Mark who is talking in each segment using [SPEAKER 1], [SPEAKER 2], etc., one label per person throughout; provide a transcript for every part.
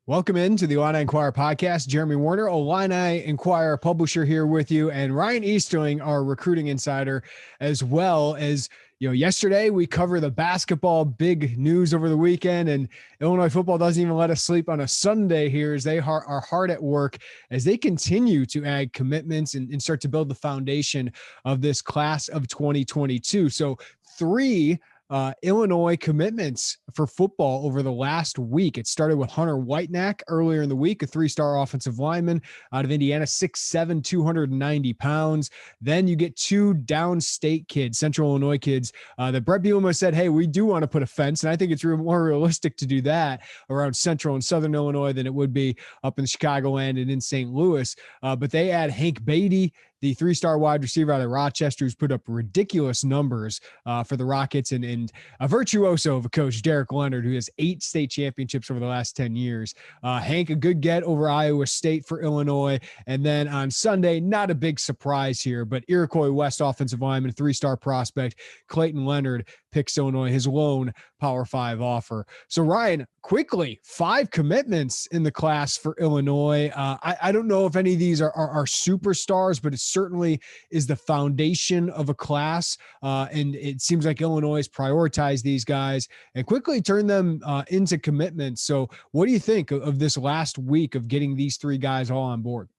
[SPEAKER 1] Welcome into the Illini Inquirer Podcast. Jeremy Warner, Illini Inquirer publisher, here with you, and Ryan Easterling, our recruiting insider, as well as, yesterday we cover the basketball big news over the weekend, and Illinois football doesn't even let us sleep on a Sunday here as they are hard at work as they continue to add commitments and start to build the foundation of this class of 2022. So three Illinois commitments for football over the last week. It started with Hunter Whitenack earlier in the week, a three-star offensive lineman out of Indiana, 6'7", 290 pounds. Then you get two downstate kids, Central Illinois kids, that Brett Bielema said, hey, we do want to put a fence. And I think it's more realistic to do that around Central and Southern Illinois than it would be up in Chicagoland and in St. Louis. But they add Hank Beatty, the three-star wide receiver out of Rochester, who's put up ridiculous numbers for the Rockets, and a virtuoso of a coach, Derek Leonard, who has 8 state championships over the last 10 years. Hank, a good get over Iowa State for Illinois. And then on Sunday, not a big surprise here, but Iroquois West offensive lineman, 3-star prospect, Clayton Leonard, picks Illinois, his lone Power 5 offer. So Ryan, quickly, 5 commitments in the class for Illinois. I don't know if any of these are superstars, but it certainly is the foundation of a class. And it seems like Illinois has prioritized these guys and quickly turned them into commitments. So what do you think of this last week of getting these 3 guys all on board?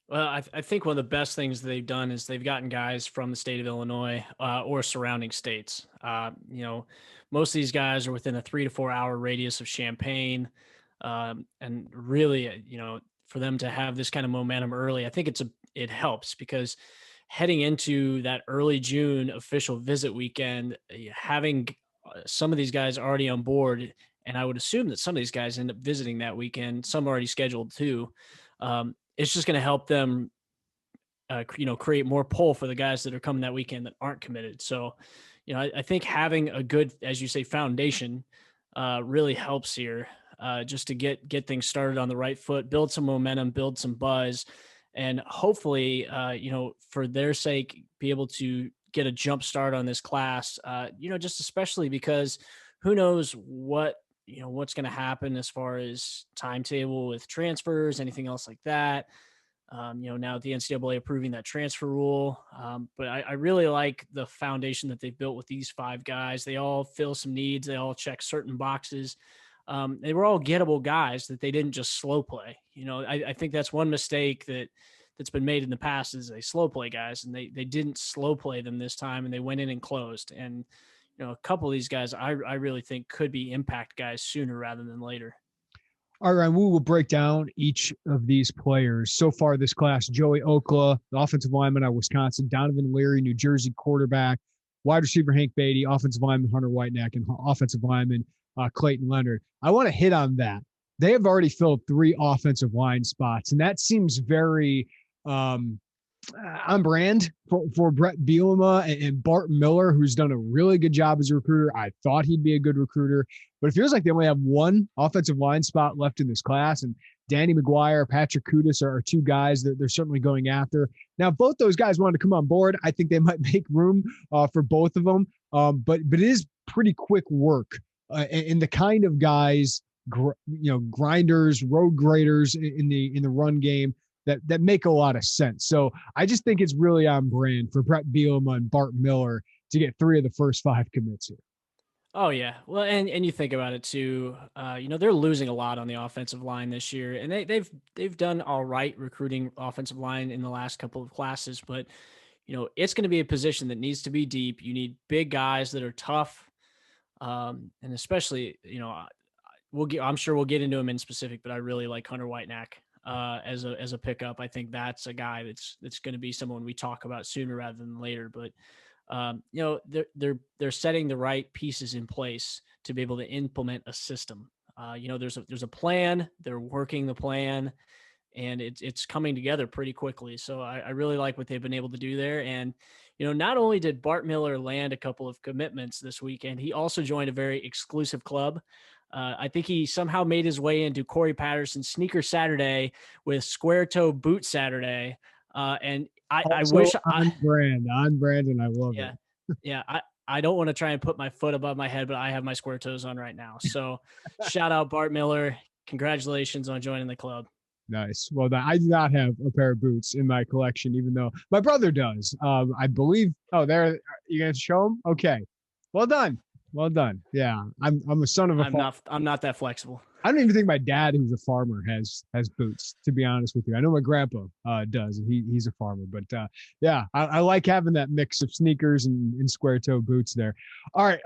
[SPEAKER 2] Well, I think one of the best things they've done is they've gotten guys from the state of Illinois or surrounding states. Most of these guys are within a 3 to 4 hour radius of Champaign. And really, for them to have this kind of momentum early, I think it helps because heading into that early June official visit weekend, having some of these guys already on board, and I would assume that some of these guys end up visiting that weekend, some already scheduled too. It's just going to help them, create more pull for the guys that are coming that weekend that aren't committed. So, I think having a good, as you say, foundation really helps here just to get things started on the right foot, build some momentum, build some buzz, and hopefully, for their sake, be able to get a jump start on this class, just especially because who knows what's going to happen as far as timetable with transfers, anything else like that. Now the NCAA approving that transfer rule. But I really like the foundation that they've built with these 5 guys. They all fill some needs. They all check certain boxes. They were all gettable guys that they didn't just slow play. I think that's one mistake that's been made in the past is they slow play guys, and they didn't slow play them this time, and they went in and closed. And a couple of these guys I really think could be impact guys sooner rather than later.
[SPEAKER 1] All right, we will break down each of these players. So far this class, Joey Okla, the offensive lineman out of Wisconsin, Donovan Leary, New Jersey quarterback, wide receiver Hank Beatty, offensive lineman Hunter Whitenack, and offensive lineman Clayton Leonard. I want to hit on that. They have already filled 3 offensive line spots, and that seems very on brand for Brett Bielema and Bart Miller, who's done a really good job as a recruiter. I thought he'd be a good recruiter, but it feels like they only have 1 offensive line spot left in this class. And Danny McGuire, Patrick Kudus are 2 guys that they're certainly going after. Now, if both those guys wanted to come on board, I think they might make room for both of them. But it is pretty quick work. And the kind of guys, grinders, road graders in the run game, that make a lot of sense. So I just think it's really on brand for Brett Bielema and Bart Miller to get 3 of the first 5 commits here.
[SPEAKER 2] Oh yeah. Well, and you think about it too, they're losing a lot on the offensive line this year, and they've done all right recruiting offensive line in the last couple of classes, but it's going to be a position that needs to be deep. You need big guys that are tough. And especially, I'm sure we'll get into him in specific, but I really like Hunter Whitenack. As a pickup. I think that's a guy that's going to be someone we talk about sooner rather than later. But they're setting the right pieces in place to be able to implement a system. There's a plan. They're working the plan, and it's coming together pretty quickly. So I really like what they've been able to do there. And not only did Bart Miller land a couple of commitments this weekend, he also joined a very exclusive club. I think he somehow made his way into Corey Patterson's Sneaker Saturday with Square Toe Boot Saturday. And I wish
[SPEAKER 1] on brand, and I love it.
[SPEAKER 2] Yeah. I don't want to try and put my foot above my head, but I have my square toes on right now. So shout out Bart Miller. congratulations on joining the club.
[SPEAKER 1] Nice. Well, I do not have a pair of boots in my collection, even though my brother does. I believe. Oh, there. You gonna show them? Okay. Well done. Well done. Yeah, I'm a son of a farmer.
[SPEAKER 2] I'm not that flexible.
[SPEAKER 1] I don't even think my dad, who's a farmer, has boots. To be honest with you, I know my grandpa does, and he's a farmer. But yeah, I like having that mix of sneakers and square toe boots there. All right.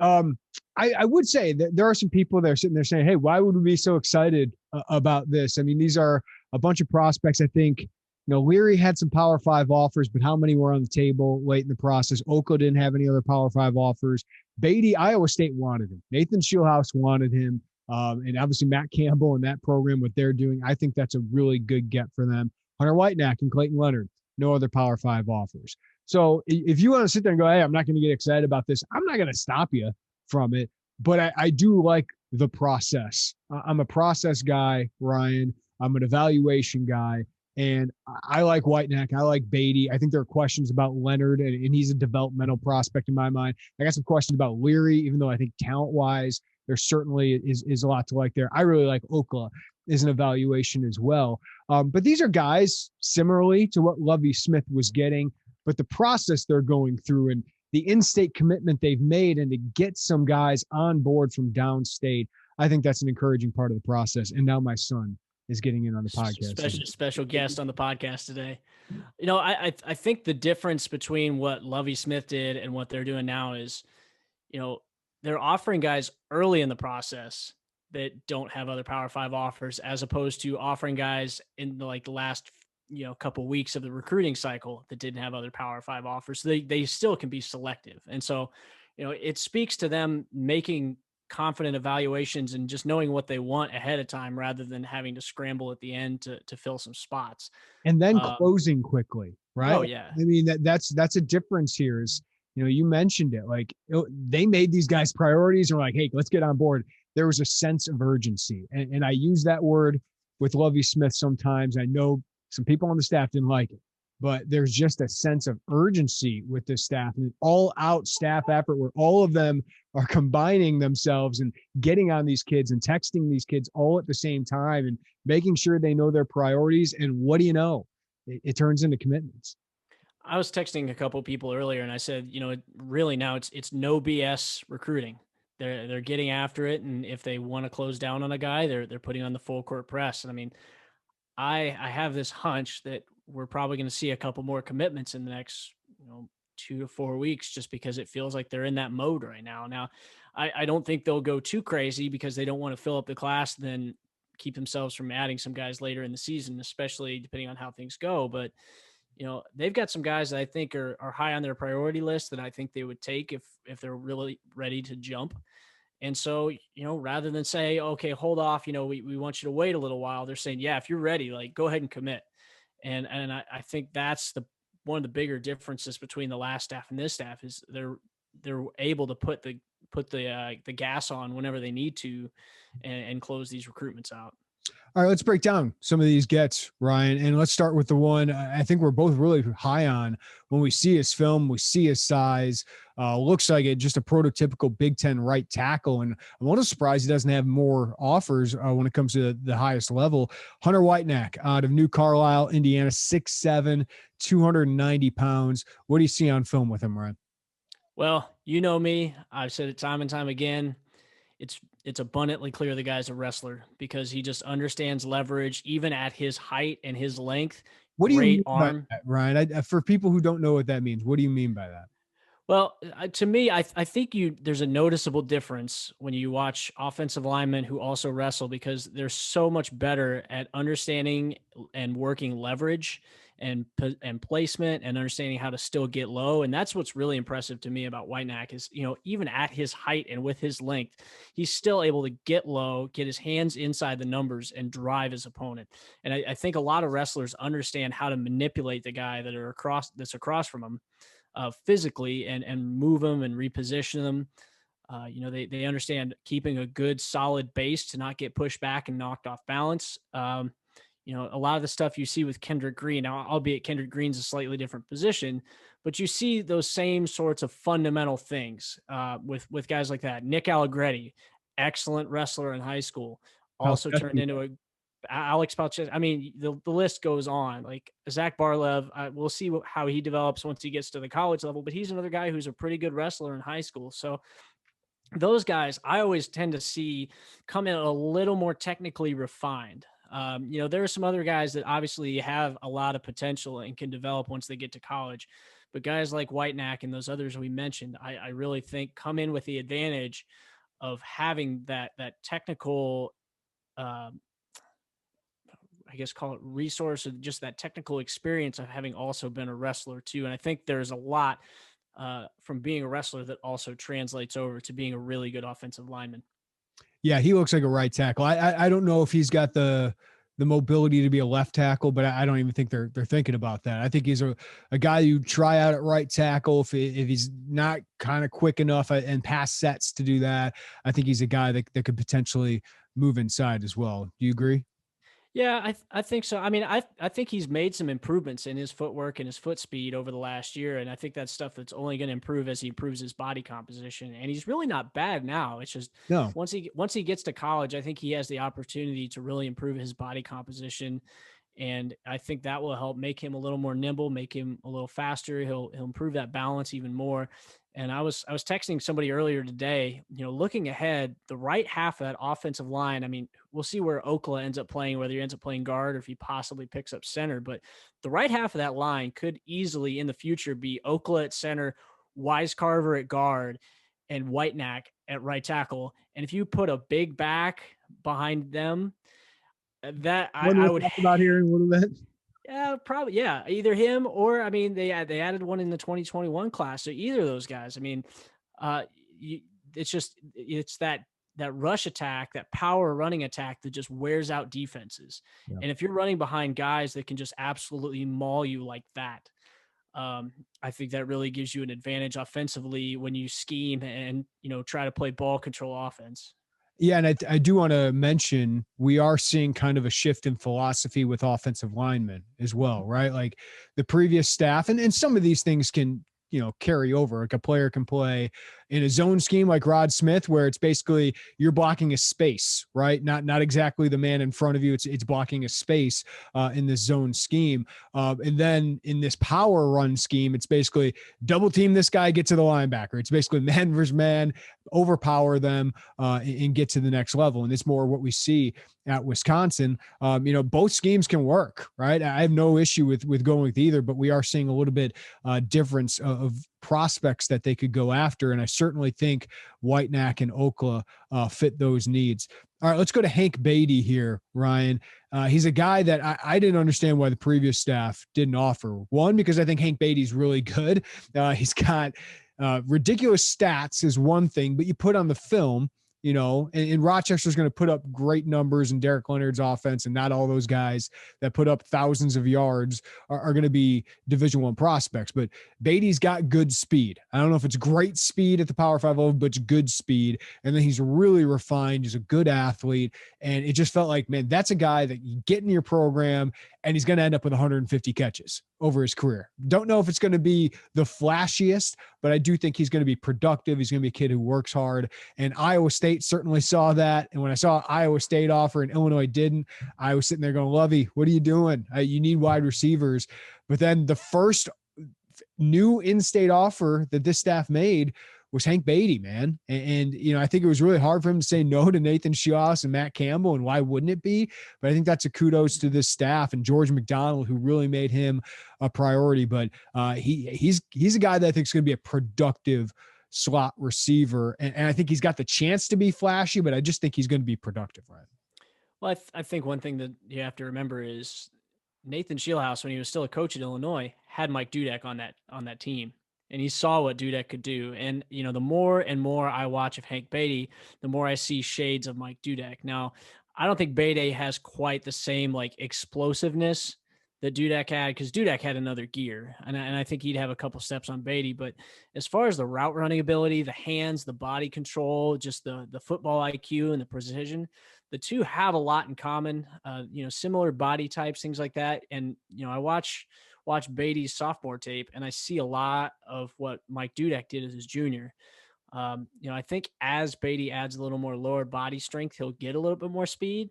[SPEAKER 1] I would say that there are some people that are sitting there saying, "Hey, why would we be so excited about this?" I mean, these are a bunch of prospects. I think, Leary had some Power 5 offers, but how many were on the table late in the process? Oakland didn't have any other Power 5 offers. Beatty, Iowa State wanted him. Nathan Shieldhouse wanted him. And obviously Matt Campbell and that program, what they're doing, I think that's a really good get for them. Hunter Whitenack and Clayton Leonard, no other Power 5 offers. So if you want to sit there and go, hey, I'm not going to get excited about this, I'm not going to stop you from it. But I do like the process. I'm a process guy, Ryan. I'm an evaluation guy. And I like Whitenack. I like Beatty. I think there are questions about Leonard, and he's a developmental prospect in my mind. I got some questions about Leary, even though I think talent-wise, there certainly is a lot to like there. I really like Okla as an evaluation as well. But these are guys similarly to what Lovie Smith was getting, but the process they're going through and the in-state commitment they've made and to get some guys on board from downstate, I think that's an encouraging part of the process. And now my son is getting in on the podcast.
[SPEAKER 2] Special guest on the podcast today. I think the difference between what Lovie Smith did and what they're doing now is, they're offering guys early in the process that don't have other Power 5 offers, as opposed to offering guys in the last, couple of weeks of the recruiting cycle that didn't have other Power 5 offers. So they still can be selective. And so, it speaks to them making confident evaluations and just knowing what they want ahead of time rather than having to scramble at the end to fill some spots.
[SPEAKER 1] And then closing quickly, right?
[SPEAKER 2] Oh yeah.
[SPEAKER 1] I mean, that's a difference here is, you mentioned it, they made these guys priorities and were like, hey, let's get on board. There was a sense of urgency. And I use that word with Lovie Smith sometimes. I know some people on the staff didn't like it, but there's just a sense of urgency with this staff and an all-out staff effort where all of them are combining themselves and getting on these kids and texting these kids all at the same time and making sure they know their priorities. And what do you know? It turns into commitments.
[SPEAKER 2] I was texting a couple people earlier and I said, really now it's no BS recruiting. They're getting after it. And if they want to close down on a guy, they're putting on the full court press. And I mean, I have this hunch that we're probably going to see a couple more commitments in the next, 2 to 4 weeks, just because it feels like they're in that mode right now. Now, I don't think they'll go too crazy because they don't want to fill up the class, then keep themselves from adding some guys later in the season, especially depending on how things go. But, they've got some guys that I think are high on their priority list that I think they would take if they're really ready to jump. And so, rather than say, okay, hold off, we want you to wait a little while, they're saying, yeah, if you're ready, go ahead and commit. And I think that's one of the bigger differences between the last staff and this staff is they're able to put the gas on whenever they need to and close these recruitments out.
[SPEAKER 1] All right, let's break down some of these gets, Ryan, and let's start with the one I think we're both really high on. When we see his film, we see his size. Looks like just a prototypical Big Ten right tackle, and I'm a little surprised he doesn't have more offers when it comes to the highest level. Hunter Whitenack out of New Carlisle, Indiana, 6'7", 290 pounds. What do you see on film with him, Ryan?
[SPEAKER 2] Well, you know me. I've said it time and time again. It's abundantly clear the guy's a wrestler because he just understands leverage, even at his height and his length.
[SPEAKER 1] What do you mean by that, Ryan? For people who don't know what that means, what do you mean by that?
[SPEAKER 2] Well, to me, I think there's a noticeable difference when you watch offensive linemen who also wrestle because they're so much better at understanding and working leverage and placement and understanding how to still get low. And that's what's really impressive to me about Whitenack is, even at his height and with his length, he's still able to get low, get his hands inside the numbers and drive his opponent. And I think a lot of wrestlers understand how to manipulate the guy that's across from him physically and move them and reposition them. They understand keeping a good solid base to not get pushed back and knocked off balance. A lot of the stuff you see with Kendrick Green, now, albeit Kendrick Green's a slightly different position, but you see those same sorts of fundamental things with guys like that. Nick Allegretti, excellent wrestler in high school, also turned into a Alex Palchester. I mean, the list goes on. Like Zach Barlev, we'll see how he develops once he gets to the college level, but he's another guy who's a pretty good wrestler in high school. So those guys I always tend to see come in a little more technically refined. There are some other guys that obviously have a lot of potential and can develop once they get to college, but guys like Whitenack and those others we mentioned, I really think come in with the advantage of having that technical, I guess call it resource, and just that technical experience of having also been a wrestler too. And I think there's a lot from being a wrestler that also translates over to being a really good offensive lineman.
[SPEAKER 1] Yeah, he looks like a right tackle. I don't know if he's got the mobility to be a left tackle, but I don't even think they're thinking about that. I think he's a guy you try out at right tackle if he's not kind of quick enough and pass sets to do that. I think he's a guy that could potentially move inside as well. Do you agree?
[SPEAKER 2] Yeah, I think so. I mean, I think he's made some improvements in his footwork and his foot speed over the last year, and I think that's stuff that's only going to improve as he improves his body composition. And he's really not bad now. It's just
[SPEAKER 1] No.
[SPEAKER 2] once he gets to college, I think he has the opportunity to really improve his body composition, and I think that will help make him a little more nimble, make him a little faster. He'll improve that balance even more. And I was texting somebody earlier today, looking ahead, the right half of that offensive line, I mean, we'll see where Okla ends up playing, whether he ends up playing guard or if he possibly picks up center. But the right half of that line could easily in the future be Okla at center, Wisecarver at guard, and Whitenack at right tackle. And if you put a big back behind them, that I would
[SPEAKER 3] talk about here in a little bit.
[SPEAKER 2] Yeah, probably. Yeah, either him or I mean, they added one in the 2021 class. So either of those guys. I mean, it's that rush attack, that power running attack that just wears out defenses. Yeah. And if you're running behind guys that can just absolutely maul you like that, I think that really gives you an advantage offensively when you scheme and try to play ball control offense.
[SPEAKER 1] Yeah, and I do want to mention we are seeing kind of a shift in philosophy with offensive linemen as well, right? Like the previous staff, and some of these things can, carry over. Like a player can play in a zone scheme like Rod Smith, where it's basically you're blocking a space, right? Not exactly the man in front of you. It's blocking a space in this zone scheme. And then in this power run scheme, it's basically double team this guy, get to the linebacker. It's basically man versus man, overpower them and get to the next level. And it's more what we see at Wisconsin. Both schemes can work, right? I have no issue with going with either, but we are seeing a little bit difference of prospects that they could go after. And I certainly think Whitenack and Okla fit those needs. All right, let's go to Hank Beatty here, Ryan. He's a guy that I didn't understand why the previous staff didn't offer. One, because I think Hank Beatty's really good. He's got ridiculous stats is one thing, but you put on the film, and Rochester's going to put up great numbers in Derek Leonard's offense, and not all those guys that put up thousands of yards are going to be Division I prospects. But Beatty's got good speed. I don't know if it's great speed at the Power 5 level, but it's good speed. And then he's really refined. He's a good athlete. And it just felt like, man, that's a guy that you get in your program and he's going to end up with 150 catches over his career. Don't know if it's going to be the flashiest, but I do think he's going to be productive. He's going to be a kid who works hard. And Iowa State certainly saw that. And when I saw Iowa State offer and Illinois didn't, I was sitting there going, Lovey, what are you doing? You need wide receivers. But then the first new in-state offer that this staff made was Hank Beatty, man. And I think it was really hard for him to say no to Nathan Shios and Matt Campbell, and why wouldn't it be? But I think that's a kudos to this staff and George McDonald, who really made him a priority. But he's a guy that I think is going to be a productive slot receiver. And I think he's got the chance to be flashy, but I just think he's going to be productive, right?
[SPEAKER 2] Well, I think one thing that you have to remember is Nathan Shieldhouse, when he was still a coach at Illinois, had Mike Dudek on that team. And he saw what Dudek could do. And, the more and more I watch of Hank Beatty, the more I see shades of Mike Dudek. Now, I don't think Beatty has quite the same explosiveness that Dudek had, because Dudek had another gear. And I think he'd have a couple steps on Beatty. But as far as the route running ability, the hands, the body control, just the football IQ and the precision, the two have a lot in common, similar body types, things like that. And, I watch Beatty's sophomore tape, and I see a lot of what Mike Dudek did as his junior. I think as Beatty adds a little more lower body strength, he'll get a little bit more speed.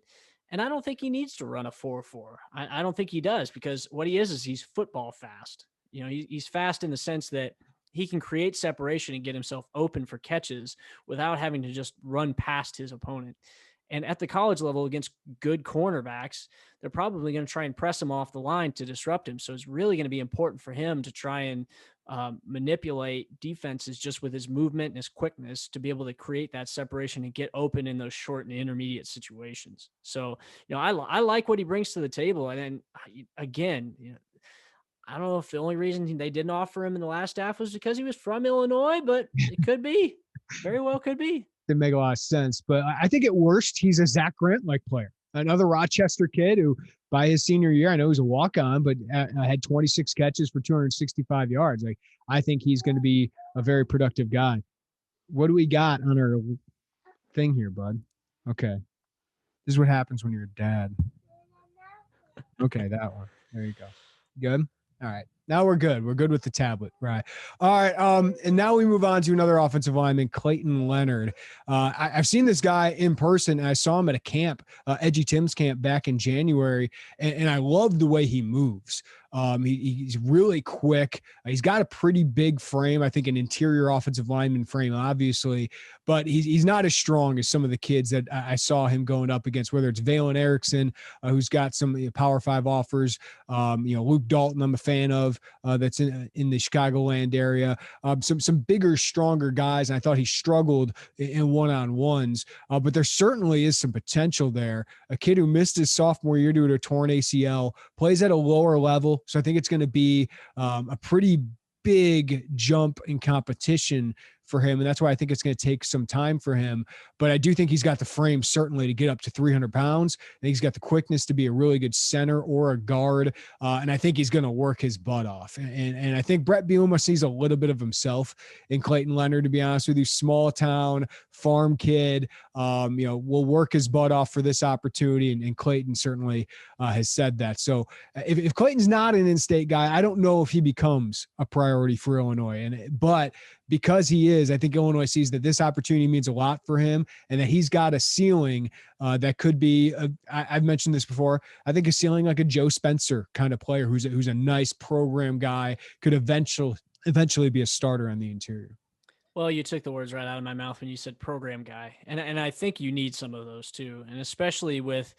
[SPEAKER 2] And I don't think he needs to run a 4.4. I don't think he does, because what he is he's football fast. He's fast in the sense that he can create separation and get himself open for catches without having to just run past his opponent. And at the college level against good cornerbacks, they're probably going to try and press him off the line to disrupt him. So it's really going to be important for him to try and manipulate defenses just with his movement and his quickness to be able to create that separation and get open in those short and intermediate situations. So, I like what he brings to the table. And then again, I don't know if the only reason they didn't offer him in the last half was because he was from Illinois, but it could be. Very well could be.
[SPEAKER 1] Didn't make a lot of sense. But I think at worst, he's a Zach Grant-like player. Another Rochester kid who, by his senior year, I know he's a walk-on, but had 26 catches for 265 yards. Like, I think he's going to be a very productive guy. What do we got on our thing here, bud? Okay. This is what happens when you're a dad. Okay, that one. There you go. Good? All right. Now we're good. We're good with the tablet. Right. All right. And now we move on to another offensive lineman, Clayton Leonard. I've seen this guy in person, and I saw him at a camp, Edgy Tim's camp back in January, and I love the way he moves. He's really quick. He's got a pretty big frame. I think an interior offensive lineman frame, obviously, but he's not as strong as some of the kids that I saw him going up against, whether it's Valen Erickson, who's got some Power 5 offers, Luke Dalton, I'm a fan of, that's in the Chicagoland area, some bigger, stronger guys. And I thought he struggled in one-on-ones, but there certainly is some potential there. A kid who missed his sophomore year due to a torn ACL, plays at a lower level. So I think it's going to be a pretty big jump in competition for him. And that's why I think it's going to take some time for him. But I do think he's got the frame certainly to get up to 300 pounds. I think he's got the quickness to be a really good center or a guard. And I think he's going to work his butt off. And I think Brett Bielema sees a little bit of himself in Clayton Leonard, to be honest with you. Small town, farm kid, will work his butt off for this opportunity. And Clayton certainly has said that. So if Clayton's not an in-state guy, I don't know if he becomes a priority for Illinois. But because he is, I think Illinois sees that this opportunity means a lot for him and that he's got a ceiling that could be, I've mentioned this before, I think a ceiling like a Joe Spencer kind of player who's a nice program guy, could eventually be a starter on the interior.
[SPEAKER 2] Well, you took the words right out of my mouth when you said program guy. And I think you need some of those too. And especially with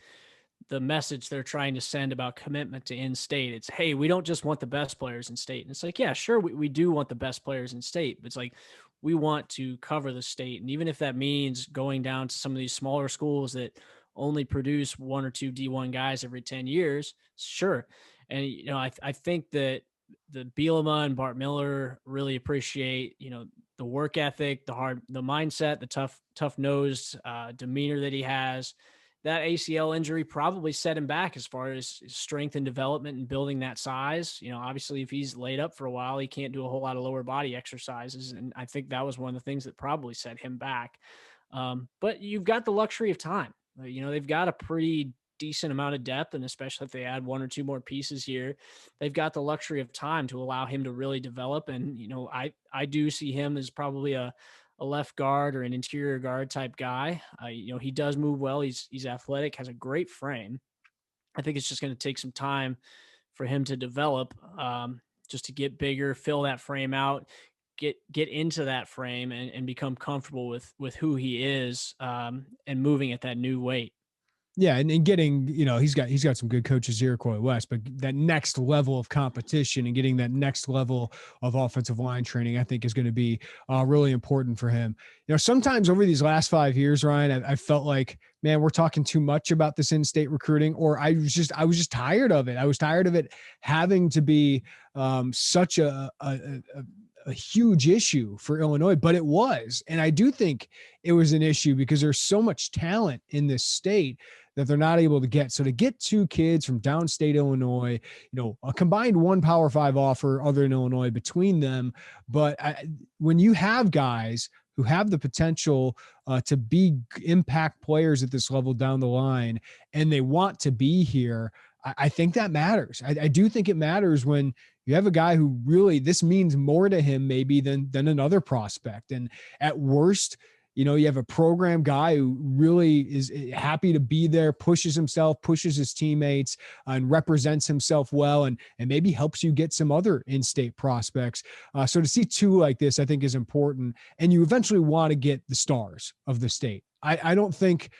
[SPEAKER 2] the message they're trying to send about commitment to in-state. It's, hey, we don't just want the best players in state. And it's like, yeah, sure, we do want the best players in state, but it's like, we want to cover the state. And even if that means going down to some of these smaller schools that only produce one or two D1 guys every 10 years, sure. And, I think that the Bielema and Bart Miller really appreciate, the work ethic, the mindset, the tough-nosed demeanor that he has. That ACL injury probably set him back as far as strength and development and building that size. Obviously if he's laid up for a while, he can't do a whole lot of lower body exercises. And I think that was one of the things that probably set him back. But you've got the luxury of time. They've got a pretty decent amount of depth, and especially if they add one or two more pieces here, they've got the luxury of time to allow him to really develop. And, I do see him as probably a left guard or an interior guard type guy. He does move well. He's athletic, has a great frame. I think it's just going to take some time for him to develop, just to get bigger, fill that frame out, get into that frame and become comfortable with who he is, and moving at that new weight.
[SPEAKER 1] Yeah, and getting, he's got some good coaches here, Iroquois West, but that next level of competition and getting that next level of offensive line training, I think is going to be really important for him. Sometimes over these last 5 years, Ryan, I felt like, man, we're talking too much about this in-state recruiting, or I was just tired of it. I was tired of it having to be such a huge issue for Illinois, but it was. And I do think it was an issue because there's so much talent in this state that they're not able to get. So to get two kids from downstate Illinois, a combined one Power 5 offer other than Illinois between them. But when you have guys who have the potential to be impact players at this level down the line, and they want to be here, I think that matters. I do think it matters when you have a guy who really, this means more to him maybe than another prospect. And at worst, you have a program guy who really is happy to be there, pushes himself, pushes his teammates, and represents himself well, and maybe helps you get some other in-state prospects. So to see two like this, I think is important. And you eventually want to get the stars of the state. I don't think,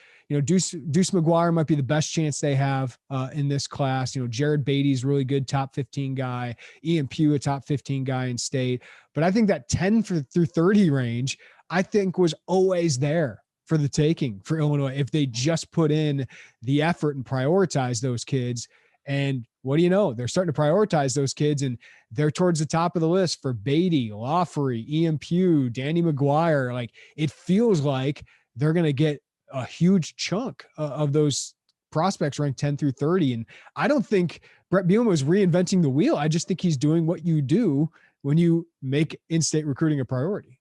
[SPEAKER 1] Deuce McGuire might be the best chance they have in this class. Jared Beatty's really good, top 15 guy. Ian Pugh, a top 15 guy in state. But I think that 10 through 30 range, I think, was always there for the taking for Illinois if they just put in the effort and prioritize those kids. And what do you know? They're starting to prioritize those kids, and they're towards the top of the list for Beatty, Laughery, Ian Pugh, Danny McGuire. Like, it feels like they're going to get a huge chunk of those prospects ranked 10 through 30. And I don't think Brett Bielema was reinventing the wheel. I just think he's doing what you do when you make in-state recruiting a priority.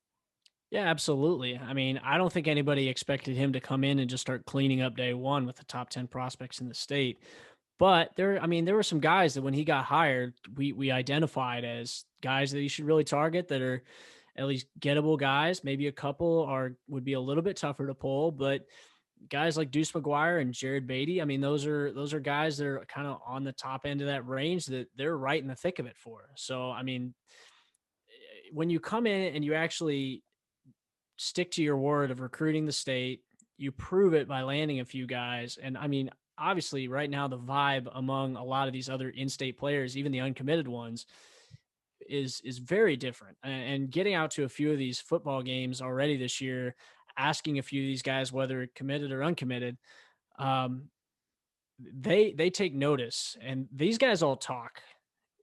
[SPEAKER 2] Yeah, absolutely. I mean, I don't think anybody expected him to come in and just start cleaning up day one with the top 10 prospects in the state. But there were some guys that when he got hired, we identified as guys that he should really target that are at least gettable guys. Maybe a couple would be a little bit tougher to pull, but guys like Deuce McGuire and Jared Beatty, I mean, those are guys that are kind of on the top end of that range that they're right in the thick of it for. So, I mean, when you come in and you actually stick to your word of recruiting the state, you prove it by landing a few guys. And I mean, obviously right now the vibe among a lot of these other in-state players, even the uncommitted ones, is very different. And getting out to a few of these football games already this year, asking a few of these guys whether committed or uncommitted, they take notice, and these guys all talk.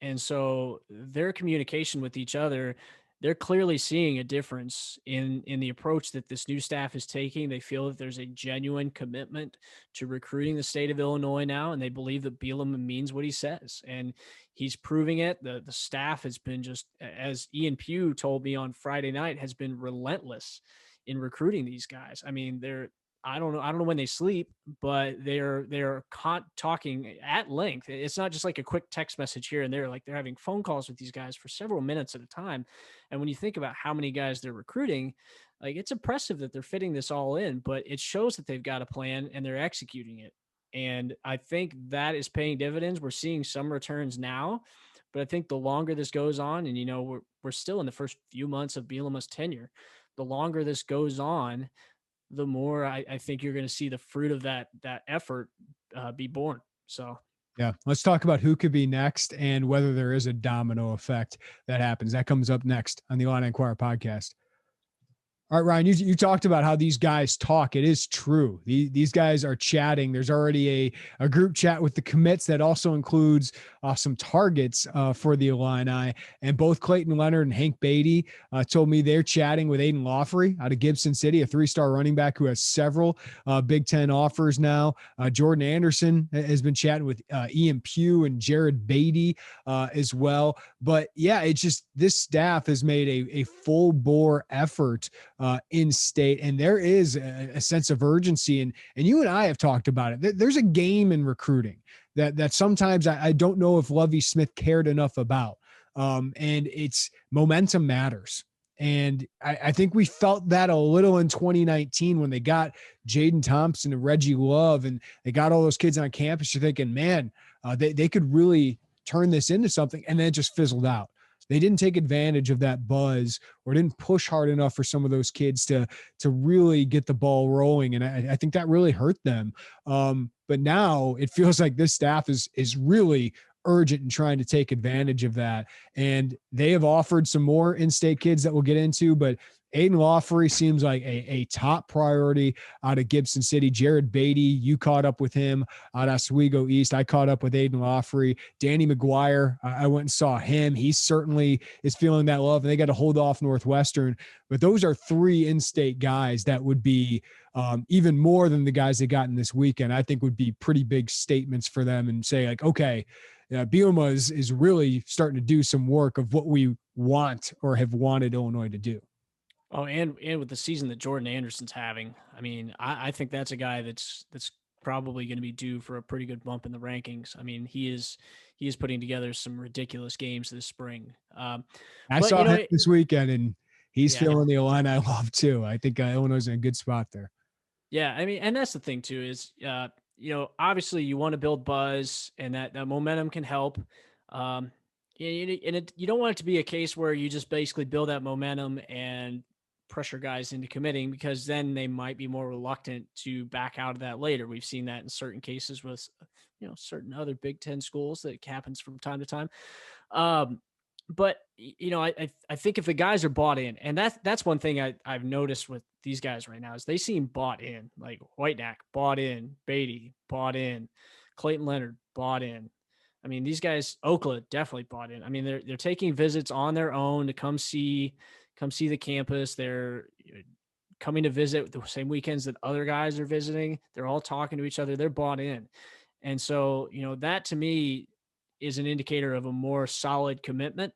[SPEAKER 2] And so their communication with each other, they're clearly seeing a difference in the approach that this new staff is taking. They feel that there's a genuine commitment to recruiting the state of Illinois now, and they believe that Bielema means what he says, and he's proving it. The staff has been, just as Ian Pugh told me on Friday night, has been relentless in recruiting these guys. I mean, I don't know when they sleep, but they're talking at length. It's not just like a quick text message here and there. Like, they're having phone calls with these guys for several minutes at a time. And when you think about how many guys they're recruiting, like, it's impressive that they're fitting this all in, but it shows that they've got a plan and they're executing it. And I think that is paying dividends. We're seeing some returns now, but I think the longer this goes on, and we're still in the first few months of Bielema's tenure, the longer this goes on, the more I think you're going to see the fruit of that effort be born. So,
[SPEAKER 1] yeah, let's talk about who could be next and whether there is a domino effect that happens. That comes up next on the Illini Inquirer podcast. All right, Ryan, you talked about how these guys talk. It is true. These guys are chatting. There's already a group chat with the commits that also includes some targets for the Illini. And both Clayton Leonard and Hank Beatty told me they're chatting with Aiden Laughery out of Gibson City, a 3-star running back who has several Big Ten offers now. Jordan Anderson has been chatting with Ian Pugh and Jared Beatty as well. But yeah, it's just, this staff has made a full bore effort in state, and there is a sense of urgency, and you and I have talked about it. There's a game in recruiting that sometimes I don't know if Lovie Smith cared enough about, and it's momentum matters. And I think we felt that a little in 2019 when they got Jaden Thompson and Reggie Love, and they got all those kids on campus. You're thinking, man, they could really turn this into something, and then it just fizzled out. They didn't take advantage of that buzz, or didn't push hard enough for some of those kids to really get the ball rolling. And I think that really hurt them. But now it feels like this staff is really urgent in trying to take advantage of that. And they have offered some more in-state kids that we'll get into, but Aiden Laughery seems like a top priority out of Gibson City. Jared Beatty, you caught up with him out of Oswego East. I caught up with Aiden Laughery. Danny McGuire, I went and saw him. He certainly is feeling that love, and they got to hold off Northwestern. But those are 3 in-state guys that would be even more than the guys they got in this weekend. I think would be pretty big statements for them, and say, like, okay, Bielema is really starting to do some work of what we want or have wanted Illinois to do.
[SPEAKER 2] Oh, and with the season that Jordan Anderson's having, I mean, I think that's a guy that's probably going to be due for a pretty good bump in the rankings. I mean, he is putting together some ridiculous games this spring.
[SPEAKER 1] I
[SPEAKER 2] But
[SPEAKER 1] saw him this weekend, and he's
[SPEAKER 2] yeah,
[SPEAKER 1] feeling the Illini love too. I think Illinois is in a good spot there.
[SPEAKER 2] yeah. I mean, and that's the thing too is, obviously you want to build buzz, and that momentum can help. Um, you don't want it to be a case where you just basically build that momentum and pressure guys into committing, because then they might be more reluctant to back out of that later. We've seen that in certain cases with, certain other Big Ten schools that happens from time to time. But I think if the guys are bought in, and that's one thing I've noticed with these guys right now is they seem bought in. Like Whitenack bought in, Beatty bought in, Clayton Leonard bought in. I mean, these guys, Oakland definitely bought in. I mean, they're taking visits on their own to come see the campus. They're coming to visit the same weekends that other guys are visiting. They're all talking to each other. They're bought in. And so, that to me is an indicator of a more solid commitment,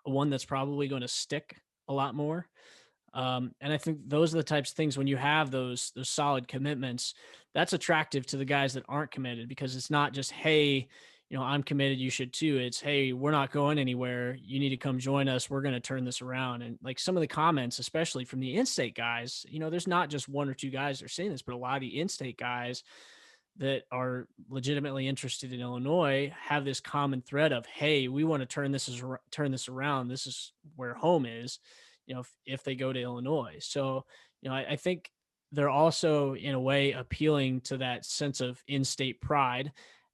[SPEAKER 2] one that's probably going to stick a lot more. And I think those are the types of things when you have those solid commitments, that's attractive to the guys that aren't committed, because it's not just, hey, I'm committed, you should too. It's, hey, we're not going anywhere. You need to come join us. We're going to turn this around. And like some of the comments, especially from the in-state guys, there's not just one or two guys that are saying this, but a lot of the in-state guys that are legitimately interested in Illinois have this common thread of, hey, we want to turn this around. This is where home is, if they go to Illinois. So, I think they're also in a way appealing to that sense of in-state pride.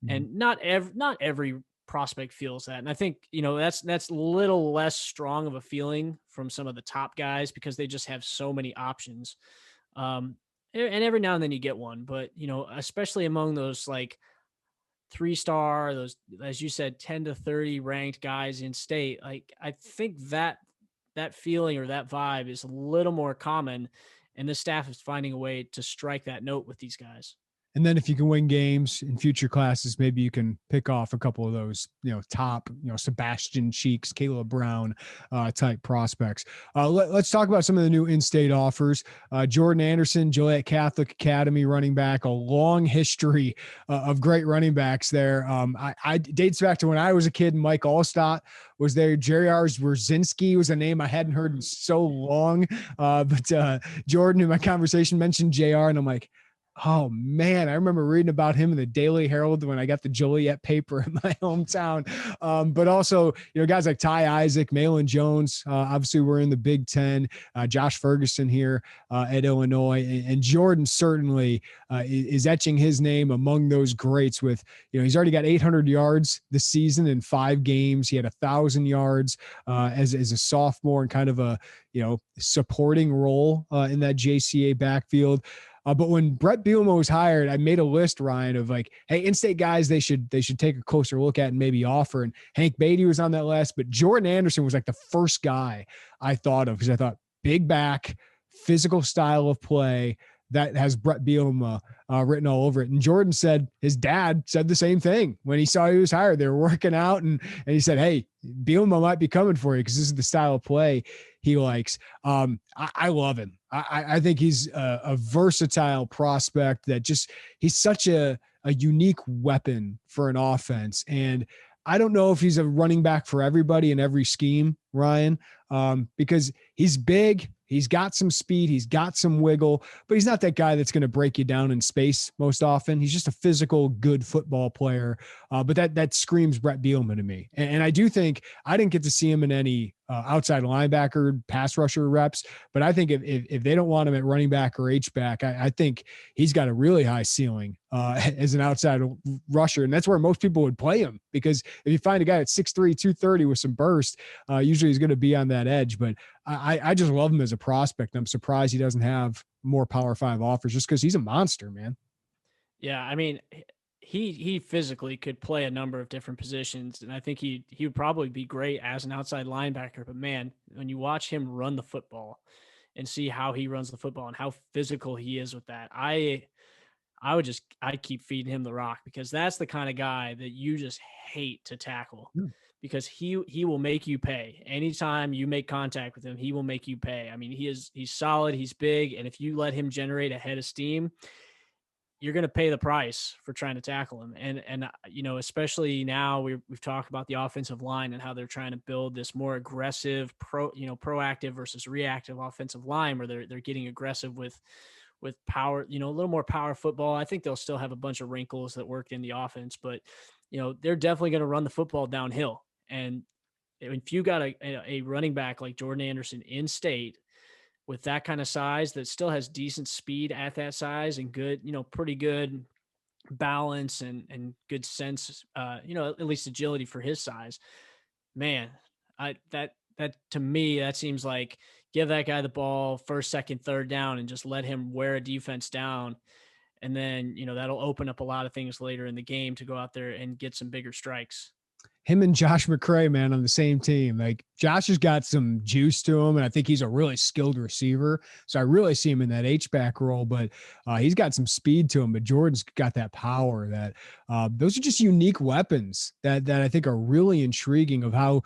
[SPEAKER 2] And not every prospect feels that. And I think, that's a little less strong of a feeling from some of the top guys, because they just have so many options. And every now and then you get one, but, especially among those like 3-star, those, as you said, 10 to 30 ranked guys in state, like I think that feeling or that vibe is a little more common, and the staff is finding a way to strike that note with these guys.
[SPEAKER 1] And then if you can win games in future classes, maybe you can pick off a couple of those, top, Sebastian Cheeks, Caleb Brown type prospects. Let's talk about some of the new in-state offers. Jordan Anderson, Joliet Catholic Academy running back, a long history of great running backs there. I dates back to when I was a kid. Mike Allstott was there. Jerry Wrzinski was a name I hadn't heard in so long. But Jordan, in my conversation, mentioned JR, and I'm like, oh man, I remember reading about him in the Daily Herald when I got the Joliet paper in my hometown. But also, guys like Ty Isaac, Malin Jones, obviously we're in the Big Ten, Josh Ferguson here at Illinois, and Jordan certainly is etching his name among those greats with, he's already got 800 yards this season in 5 games. He had 1,000 yards as a sophomore and kind of a, supporting role in that JCA backfield. But when Brett Bielema was hired, I made a list, Ryan, of like, hey, in-state guys they should take a closer look at and maybe offer. And Hank Beatty was on that list, but Jordan Anderson was like the first guy I thought of, because I thought big back, physical style of play that has Brett Bielema written all over it. And Jordan said his dad said the same thing when he saw he was hired. They were working out, and he said, hey, Bielema might be coming for you because this is the style of play he likes. I love him. I think he's a versatile prospect that he's such a unique weapon for an offense. And I don't know if he's a running back for everybody in every scheme, Ryan, because he's big. He's got some speed. He's got some wiggle, but he's not that guy that's going to break you down in space most often. He's just a physical, good football player. But that screams Brett Bielema to me. And I do think I didn't get to see him in any outside linebacker, pass rusher reps, but I think if they don't want him at running back or H-back, I think he's got a really high ceiling as an outside rusher. And that's where most people would play him, because if you find a guy at 6'3", 230 with some burst, usually he's going to be on that edge. But I just love him as a prospect. I'm surprised he doesn't have more Power 5 offers, just because he's a monster, man.
[SPEAKER 2] Yeah, I mean, he physically could play a number of different positions, and I think he would probably be great as an outside linebacker. But man, when you watch him run the football and see how he runs the football and how physical he is with that, I keep feeding him the rock, because that's the kind of guy that you just hate to tackle. Because he will make you pay. Anytime you make contact with him, he will make you pay. I mean, he's solid, he's big, and if you let him generate a head of steam, you're going to pay the price for trying to tackle him. And especially now we've talked about the offensive line and how they're trying to build this more aggressive proactive versus reactive offensive line where they're getting aggressive with power, a little more power football. I think they'll still have a bunch of wrinkles that worked in the offense, but they're definitely going to run the football downhill. And if you got a running back like Jordan Anderson in state with that kind of size that still has decent speed at that size and good, pretty good balance and good sense, at least agility for his size, man, that to me, that seems like give that guy the ball first, second, third down and just let him wear a defense down. And then, that'll open up a lot of things later in the game to go out there and get some bigger strikes.
[SPEAKER 1] Him and Josh McCray, man, on the same team. Like Josh has got some juice to him, and I think he's a really skilled receiver. So I really see him in that H-back role, but he's got some speed to him. But Jordan's got that power. That those are just unique weapons that I think are really intriguing of how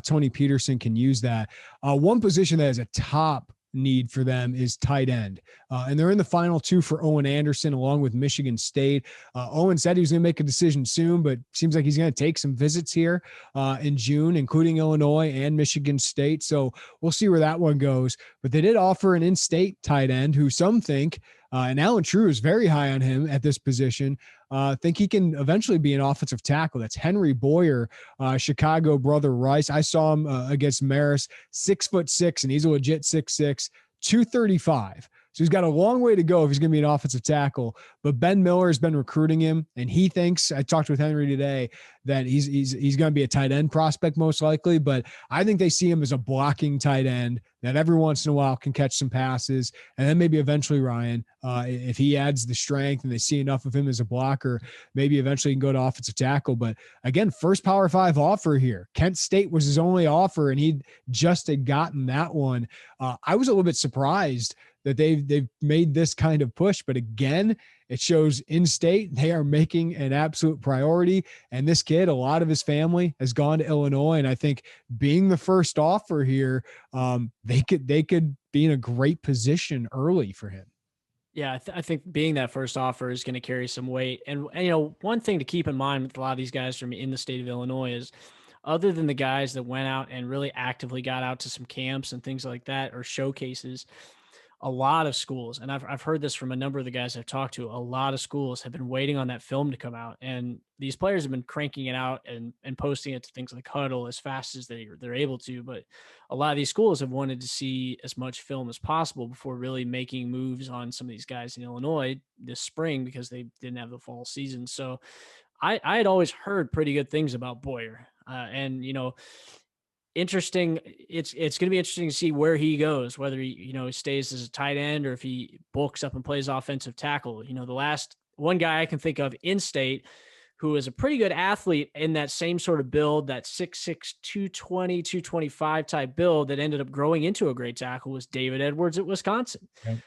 [SPEAKER 1] Tony Peterson can use that. One position that is a top need for them is tight end. And they're in the final two for Owen Anderson along with Michigan State. Owen said he was going to make a decision soon, but seems like he's going to take some visits here in June, including Illinois and Michigan State. So we'll see where that one goes. But they did offer an in-state tight end who some think, and Alan True is very high on him at this position, think he can eventually be an offensive tackle. That's Henry Boyer, Chicago brother Rice. I saw him against Marist, 6'6", and he's a legit 6'6", 235. So he's got a long way to go if he's going to be an offensive tackle. But Ben Miller has been recruiting him, and he thinks, I talked with Henry today, that he's going to be a tight end prospect most likely. But I think they see him as a blocking tight end that every once in a while can catch some passes. And then maybe eventually, Ryan, if he adds the strength and they see enough of him as a blocker, maybe eventually he can go to offensive tackle. But again, first Power 5 offer here. Kent State was his only offer, and he just had gotten that one. I was a little bit surprised that they've made this kind of push. But again, it shows in-state they are making an absolute priority. And this kid, a lot of his family has gone to Illinois. And I think being the first offer here, they could be in a great position early for him.
[SPEAKER 2] Yeah, I think being that first offer is going to carry some weight. And, one thing to keep in mind with a lot of these guys from in the state of Illinois is other than the guys that went out and really actively got out to some camps and things like that or showcases, a lot of schools, and I've heard this from a number of the guys I've talked to, a lot of schools have been waiting on that film to come out. And these players have been cranking it out and posting it to things like Huddle as fast as they're able to. But a lot of these schools have wanted to see as much film as possible before really making moves on some of these guys in Illinois this spring because they didn't have the fall season. So I had always heard pretty good things about Boyer. Interesting. It's going to be interesting to see where he goes, whether he stays as a tight end or if he bulks up and plays offensive tackle. The last one guy I can think of in state who is a pretty good athlete in that same sort of build, that 6'6", 220, 225 type build that ended up growing into a great tackle was David Edwards at Wisconsin. Okay.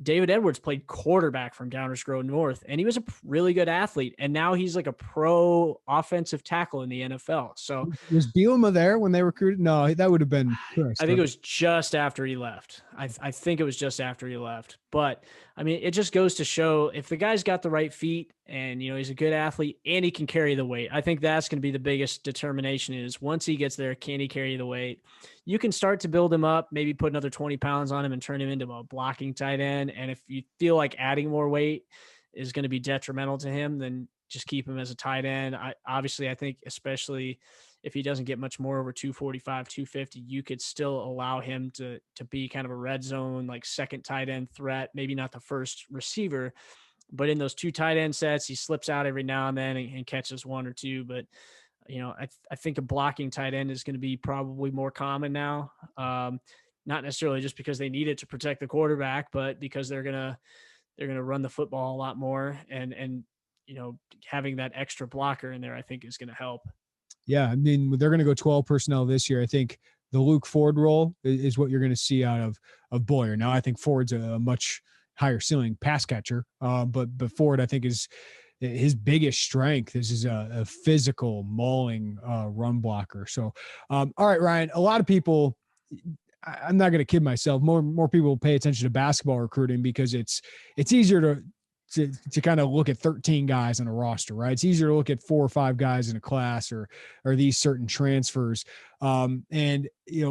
[SPEAKER 2] David Edwards played quarterback from Downers Grove North, and he was a really good athlete. And now he's like a pro offensive tackle in the NFL. So
[SPEAKER 1] was Bielema there when they recruited? No, that would have been Chris.
[SPEAKER 2] I think it was just after he left. I think it was just after he left. But I mean, it just goes to show if the guy's got the right feet and, he's a good athlete and he can carry the weight. I think that's going to be the biggest determination is once he gets there, can he carry the weight? You can start to build him up, maybe put another 20 pounds on him and turn him into a blocking tight end. And if you feel like adding more weight is going to be detrimental to him, then just keep him as a tight end. I think especially if he doesn't get much more over 245, 250, you could still allow him to be kind of a red zone, like second tight end threat, maybe not the first receiver, but in those two tight end sets, he slips out every now and then and catches one or two. But I think a blocking tight end is going to be probably more common now. Not necessarily just because they need it to protect the quarterback, but because they're going to run the football a lot more and having that extra blocker in there, I think is going to help.
[SPEAKER 1] Yeah. I mean, they're going to go 12 personnel this year. I think the Luke Ford role is what you're going to see out of Boyer. Now, I think Ford's a much higher ceiling pass catcher. But Ford, I think, is his biggest strength is a physical mauling run blocker. So, all right, Ryan, a lot of people, I'm not going to kid myself. More people pay attention to basketball recruiting because it's easier to kind of look at 13 guys on a roster, right? It's easier to look at 4 or 5 guys in a class or these certain transfers. And,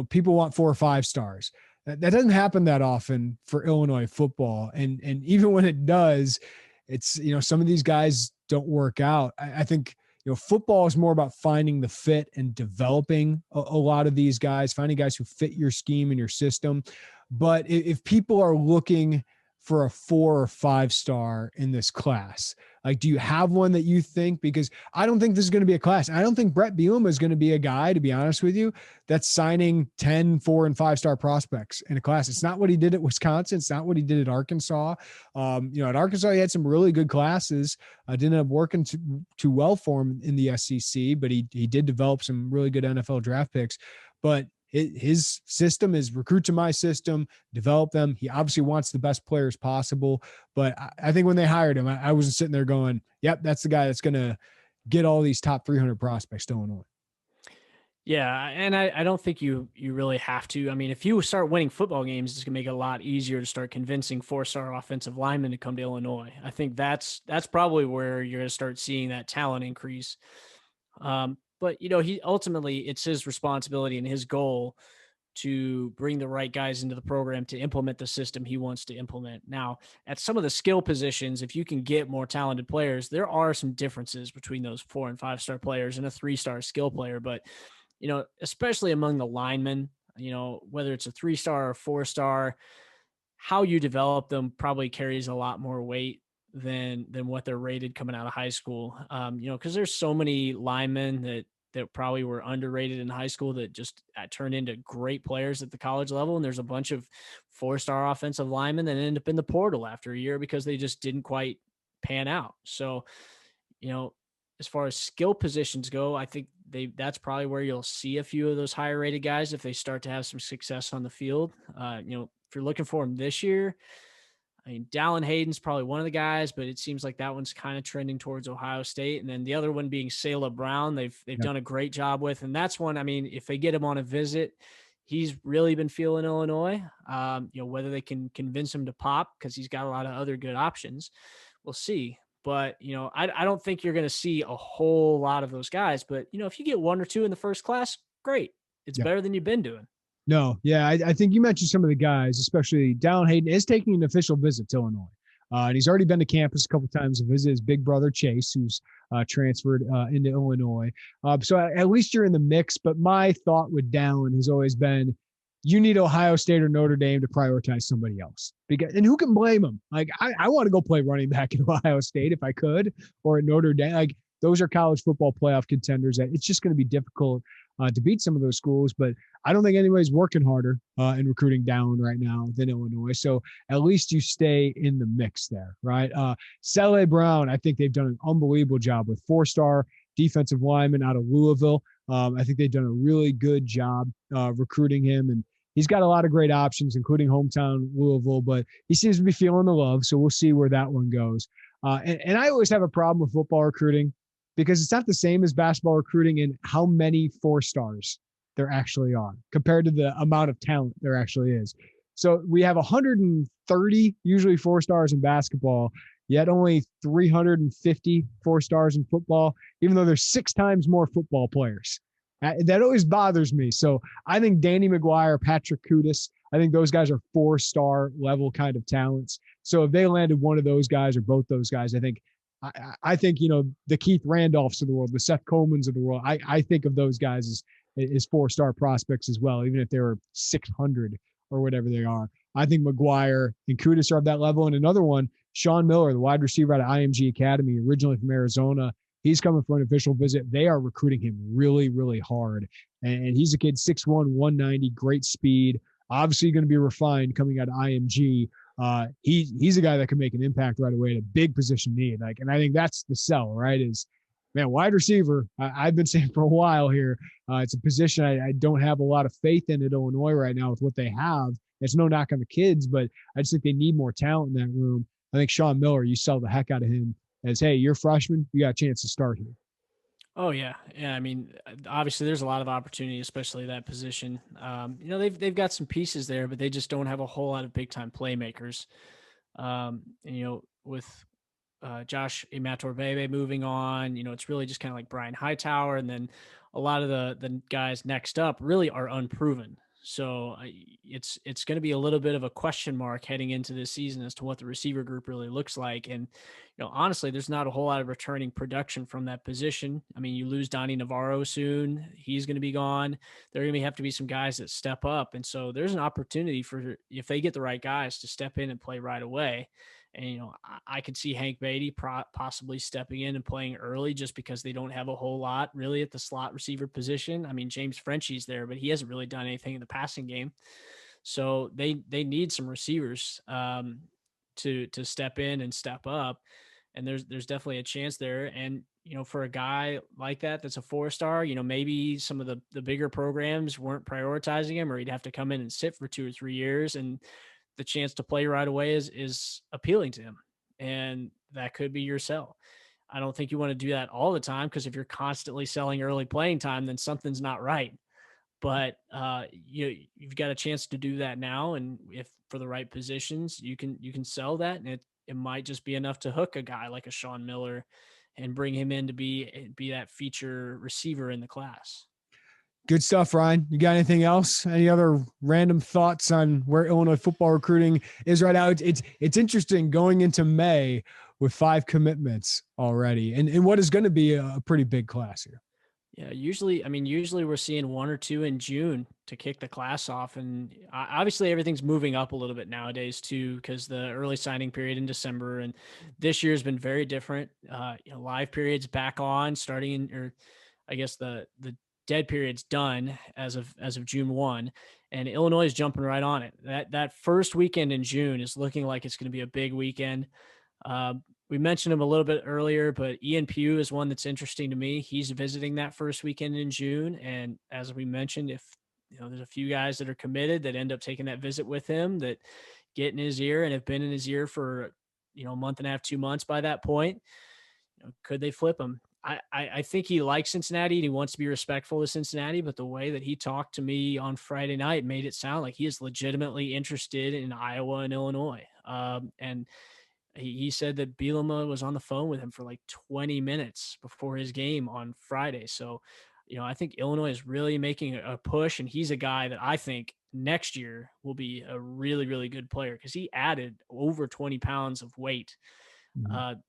[SPEAKER 1] people want 4 or 5 stars. That doesn't happen that often for Illinois football. And even when it does, it's, some of these guys don't work out. I think, football is more about finding the fit and developing a lot of these guys, finding guys who fit your scheme and your system. But if people are looking for a 4 or 5 star in this class, like, do you have one that you think? Because I don't think this is going to be a class. I don't think Brett Bielema is going to be a guy, to be honest with you, that's signing 10 4 and 5 star prospects in a class. It's not what he did at Wisconsin. It's not what he did at Arkansas. At Arkansas, he had some really good classes. Didn't end up working too well for him in the SEC, but he did develop some really good NFL draft picks. But his system is recruit to my system, develop them. He obviously wants the best players possible, but I think when they hired him, I wasn't sitting there going, yep, that's the guy that's going to get all these top 300 prospects to Illinois.
[SPEAKER 2] Yeah, and I don't think you really have to. I mean, if you start winning football games, it's going to make it a lot easier to start convincing 4-star offensive linemen to come to Illinois. I think that's probably where you're going to start seeing that talent increase. But, he ultimately, it's his responsibility and his goal to bring the right guys into the program to implement the system he wants to implement. Now, at some of the skill positions, if you can get more talented players, there are some differences between those 4 and 5-star players and a 3-star skill player. But, especially among the linemen, whether it's a 3-star or 4-star, how you develop them probably carries a lot more weight than what they're rated coming out of high school. Because there's so many linemen that probably were underrated in high school that just turned into great players at the college level. And there's a bunch of 4-star offensive linemen that end up in the portal after a year because they just didn't quite pan out. So, as far as skill positions go, I think that's probably where you'll see a few of those higher rated guys if they start to have some success on the field. If you're looking for them this year, I mean, Dallin Hayden's probably one of the guys, but it seems like that one's kind of trending towards Ohio State. And then the other one being Selah Brown, they've done a great job with. And that's one, I mean, if they get him on a visit, he's really been feeling Illinois. Whether they can convince him to pop because he's got a lot of other good options, we'll see. But, I don't think you're going to see a whole lot of those guys. But, if you get 1 or 2 in the first class, great. It's better than you've been doing.
[SPEAKER 1] No, yeah, I think you mentioned some of the guys, especially Dallin Hayden is taking an official visit to Illinois. And he's already been to campus a couple of times to visit his big brother, Chase, who's transferred into Illinois. So at least you're in the mix. But my thought with Dallin has always been, you need Ohio State or Notre Dame to prioritize somebody else. And who can blame them? Like, I want to go play running back at Ohio State if I could, or at Notre Dame. Like, those are college football playoff contenders. It's just going to be difficult to beat some of those schools, but I don't think anybody's working harder in recruiting down right now than Illinois. So at least you stay in the mix there, right? Selah Brown, I think they've done an unbelievable job with 4-star defensive lineman out of Louisville. I think they've done a really good job recruiting him, and he's got a lot of great options, including hometown Louisville, but he seems to be feeling the love. So we'll see where that one goes. And I always have a problem with football recruiting, because it's not the same as basketball recruiting in how many 4-stars there actually are compared to the amount of talent there actually is. So we have 130 usually 4-stars in basketball, yet only 350 4-stars in football, even though there's 6 times more football players. That always bothers me. So I think Danny McGuire, Patrick Kudus, I think those guys are 4-star level kind of talents. So if they landed one of those guys or both those guys, I think, the Keith Randolphs of the world, the Seth Colemans of the world, I think of those guys as 4-star prospects as well, even if they were 600 or whatever they are. I think McGuire and Kudus are of that level. And another one, Sean Miller, the wide receiver out of IMG Academy, originally from Arizona, he's coming for an official visit. They are recruiting him really, really hard. And he's a kid, 6'1", 190, great speed, obviously going to be refined coming out of IMG. He's a guy that can make an impact right away at a big position need. And I think that's the sell, right? Is, man, wide receiver. I've been saying for a while here, it's a position I don't have a lot of faith in at Illinois right now with what they have. It's no knock on the kids, but I just think they need more talent in that room. I think Sean Miller, you sell the heck out of him as, hey, you're a freshman, you got a chance to start here.
[SPEAKER 2] Oh yeah. Yeah. I mean, obviously there's a lot of opportunity, especially that position. They've got some pieces there, but they just don't have a whole lot of big time playmakers. With Josh Imatorbhebhe moving on. It's really just kind of like Brian Hightower. And then a lot of the guys next up really are unproven. So it's going to be a little bit of a question mark heading into this season as to what the receiver group really looks like. And, honestly, there's not a whole lot of returning production from that position. I mean, you lose Donnie Navarro soon. He's going to be gone. There are going to have to be some guys that step up. And so there's an opportunity for, if they get the right guys, to step in and play right away. And, I could see Hank Beatty possibly stepping in and playing early just because they don't have a whole lot really at the slot receiver position. I mean, James Frenchie's there, but he hasn't really done anything in the passing game. So they need some receivers to step in and step up. And there's definitely a chance there. And, for a guy like that's a 4-star, maybe some of the bigger programs weren't prioritizing him, or he'd have to come in and sit for 2 or 3 years, and the chance to play right away is appealing to him. And that could be your sell. I don't think you want to do that all the time, because if you're constantly selling early playing time, then something's not right. But you've got a chance to do that now. And if for the right positions, you can sell that. And it might just be enough to hook a guy like a Sean Miller and bring him in to be that feature receiver in the class.
[SPEAKER 1] Good stuff, Ryan. You got anything else? Any other random thoughts on where Illinois football recruiting is right now? It's interesting going into May with 5 commitments already, and what is going to be a pretty big class here.
[SPEAKER 2] Yeah, usually we're seeing 1 or 2 in June to kick the class off. And obviously everything's moving up a little bit nowadays too, because the early signing period in December, and this year has been very different. Live periods back on starting or I guess the dead period's done as of June 1, and Illinois is jumping right on it. That first weekend in June is looking like it's going to be a big weekend. We mentioned him a little bit earlier, but Ian Pugh is one that's interesting to me. He's visiting that first weekend in June. And as we mentioned, if there's a few guys that are committed that end up taking that visit with him, that get in his ear and have been in his ear for, a month and a half, 2 months by that point, could they flip him? I think he likes Cincinnati and he wants to be respectful of Cincinnati, but the way that he talked to me on Friday night made it sound like he is legitimately interested in Iowa and Illinois. And he said that Bielema was on the phone with him for like 20 minutes before his game on Friday. So, I think Illinois is really making a push, and he's a guy that I think next year will be a really, really good player, because he added over 20 pounds of weight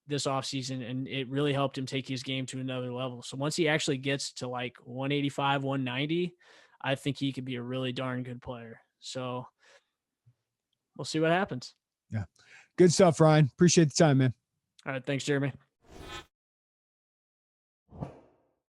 [SPEAKER 2] this offseason, and it really helped him take his game to another level. So once he actually gets to like 185, 190, I think he could be a really darn good player. So we'll see what happens.
[SPEAKER 1] Yeah. Good stuff, Ryan. Appreciate the time, man.
[SPEAKER 2] All right. Thanks, Jeremy.